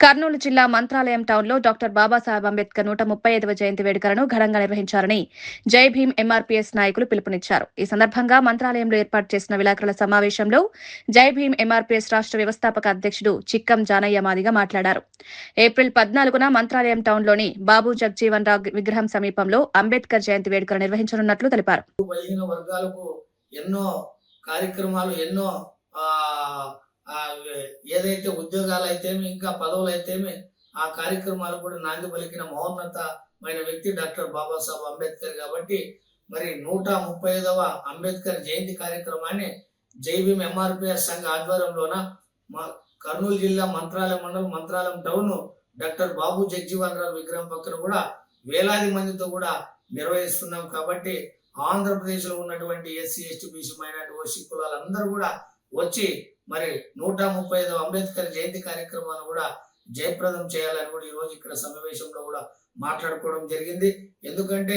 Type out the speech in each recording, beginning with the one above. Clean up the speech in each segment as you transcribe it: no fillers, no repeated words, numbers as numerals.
కర్నూలు జిల్లా మంత్రాలయం టౌన్లో డాక్టర్ బాబాసాహెబ్ అంబేద్కర్ 135వ జయంతి వేడుకలను ఘనంగా నిర్వహించారని జై భీమ్ ఎంఆర్పీఎస్ నాయకులు పిలుపునిచ్చారు. ఈ సందర్భంగా మంత్రాలయంలో ఏర్పాటు చేసిన విలేకరుల సమావేశంలో జై భీమ్ ఎంఆర్పీఎస్ రాష్ట్ర వ్యవస్థాపక అధ్యక్షుడు చిక్కం జానయ్య మాదిగ మాట్లాడారు. ఏప్రిల్ 14న మంత్రాలయం టౌన్లోని బాబు జగజీవన్ రావు విగ్రహం సమీపంలో అంబేద్కర్ జయంతి వేడుకలు నిర్వహించనున్నట్లు తెలిపారు. ఏదైతే ఉద్యోగాలు అయితేమి ఇంకా పదవులు అయితేమి ఆ కార్యక్రమాలు కూడా నాంది పలికిన మహోన్నతమైన వ్యక్తి డాక్టర్ బాబాసాహెబ్ అంబేద్కర్. కాబట్టి మరి 135వ అంబేద్కర్ జయంతి కార్యక్రమాన్ని జై భీమ్ ఎంఆర్పిఎస్ సంఘ ఆధ్వర్యంలోన కర్నూలు జిల్లా మంత్రాలయం మండలం మంత్రాలయం టౌన్ డాక్టర్ బాబు జగజీవన్ రావు విగ్రహం పక్కన కూడా వేలాది మందితో కూడా నిర్వహిస్తున్నాం. కాబట్టి ఆంధ్రప్రదేశ్ లో ఉన్నటువంటి SC ST BC minority OC కులాలందరూ కూడా వచ్చి మరి 135వ అంబేద్కర్ జయంతి కార్యక్రమాన్ని కూడా జయప్రదం చేయాలని కూడా ఈ రోజు ఇక్కడ సమావేశంలో కూడా మాట్లాడుకోవడం జరిగింది. ఎందుకంటే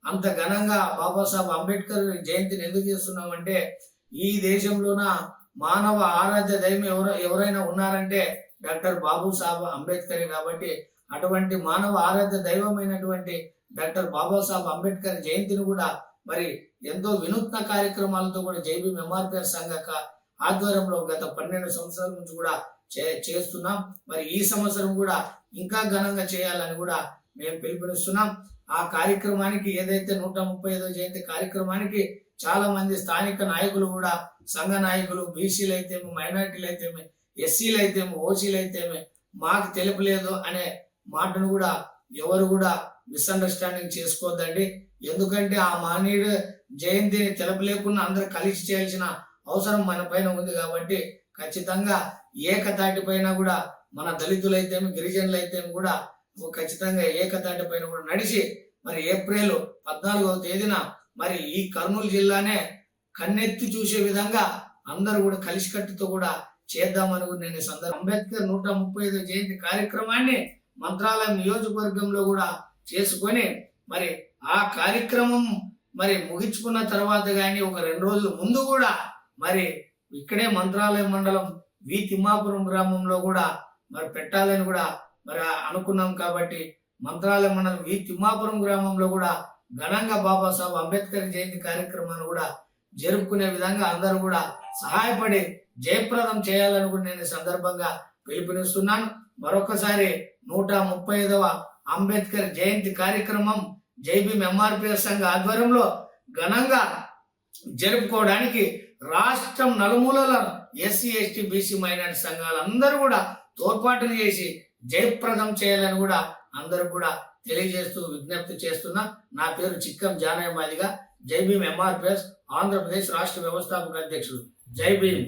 అంత ఘనంగా బాబాసాహెబ్ అంబేద్కర్ జయంతిని ఎందుకు చేస్తున్నామంటే ఈ దేశంలోన మానవ ఆరాధ్య దైవం ఎవరైనా ఉన్నారంటే డాక్టర్ బాబాసాహెబ్ అంబేద్కర్. కాబట్టి అటువంటి మానవ ఆరాధ్య దైవమైనటువంటి డాక్టర్ బాబాసాహెబ్ అంబేద్కర్ జయంతిని కూడా మరి ఎంతో వినూత్న కార్యక్రమాలతో కూడా జై భీమ్ ఎంఆర్పిఎస్ సంఘ ఆధ్వర్యంలో గత 12 సంవత్సరాల నుంచి కూడా చేస్తున్నాం. మరి ఈ సంవత్సరం కూడా ఇంకా ఘనంగా చేయాలని కూడా మేము పిలుపునిస్తున్నాం. ఆ కార్యక్రమానికి ఏదైతే 135వ జయంతి కార్యక్రమానికి చాలా మంది స్థానిక నాయకులు కూడా సంఘ నాయకులు బీసీలు అయితేమి మైనారిటీలు అయితేమి ఎస్సీలు అయితేమి ఓసీలు అయితేమి మాకు తెలుపలేదు అనే మాటను కూడా ఎవరు కూడా మిస్అండర్స్టాండింగ్ చేసుకోవద్దండి. ఎందుకంటే ఆ మహనీయుడు జయంతిని తెలపలేకుండా అందరూ కలిసి చేయాల్సిన అవసరం మన పైన ఉంది. కాబట్టి ఖచ్చితంగా ఏకతాటి పైన కూడా మన దళితులైతేమి గిరిజనులు అయితేమి కూడా ఖచ్చితంగా ఏకతాటి పైన కూడా నడిచి మరి ఏప్రిల్ 14వ తేదీన మరి ఈ కర్నూలు జిల్లానే కన్నెత్తి చూసే విధంగా అందరూ కూడా కలిసికట్టుతో కూడా చేద్దామని కూడా నేను సందర్భం అంబేద్కర్ 135వ జయంతి కార్యక్రమాన్ని మంత్రాలయం నియోజకవర్గంలో కూడా చేసుకొని మరి ఆ కార్యక్రమం మరి ముగించుకున్న తర్వాత కానీ ఒక 2 రోజుల ముందు కూడా మరి ఇక్కడే మంత్రాలయం మండలం వి తిమ్మాపురం గ్రామంలో కూడా మరి పెట్టాలని కూడా మరి అనుకున్నాం. కాబట్టి మంత్రాలయం మండలం వి తిమ్మాపురం గ్రామంలో కూడా ఘనంగా బాబాసాహెబ్ అంబేద్కర్ జయంతి కార్యక్రమాన్ని కూడా జరుపుకునే విధంగా అందరూ కూడా సహాయపడి జయప్రదం చేయాలని కూడా నేను సందర్భంగా పిలుపునిస్తున్నాను. మరొకసారి 135వ అంబేద్కర్ జయంతి కార్యక్రమం జై భీమ్ ఎంఆర్పిఎస్ సంఘ ఆధ్వర్యంలో ఘనంగా జరుపుకోవడానికి రాష్ట్రం నలుమూలల ఎస్సీ ఎస్టీ బీసీ మైనారిటీ సంఘాలు అందరూ కూడా తోడ్పాటును చేసి జయప్రదం చేయాలని కూడా అందరూ కూడా తెలియజేస్తూ విజ్ఞప్తి చేస్తున్నా. నా పేరు చిక్కం జానయ్య మాదిగ, జై భీమ్ ఎంఆర్పిఎస్ ఆంధ్రప్రదేశ్ రాష్ట్ర వ్యవస్థాపక అధ్యక్షుడు. జై భీమ్.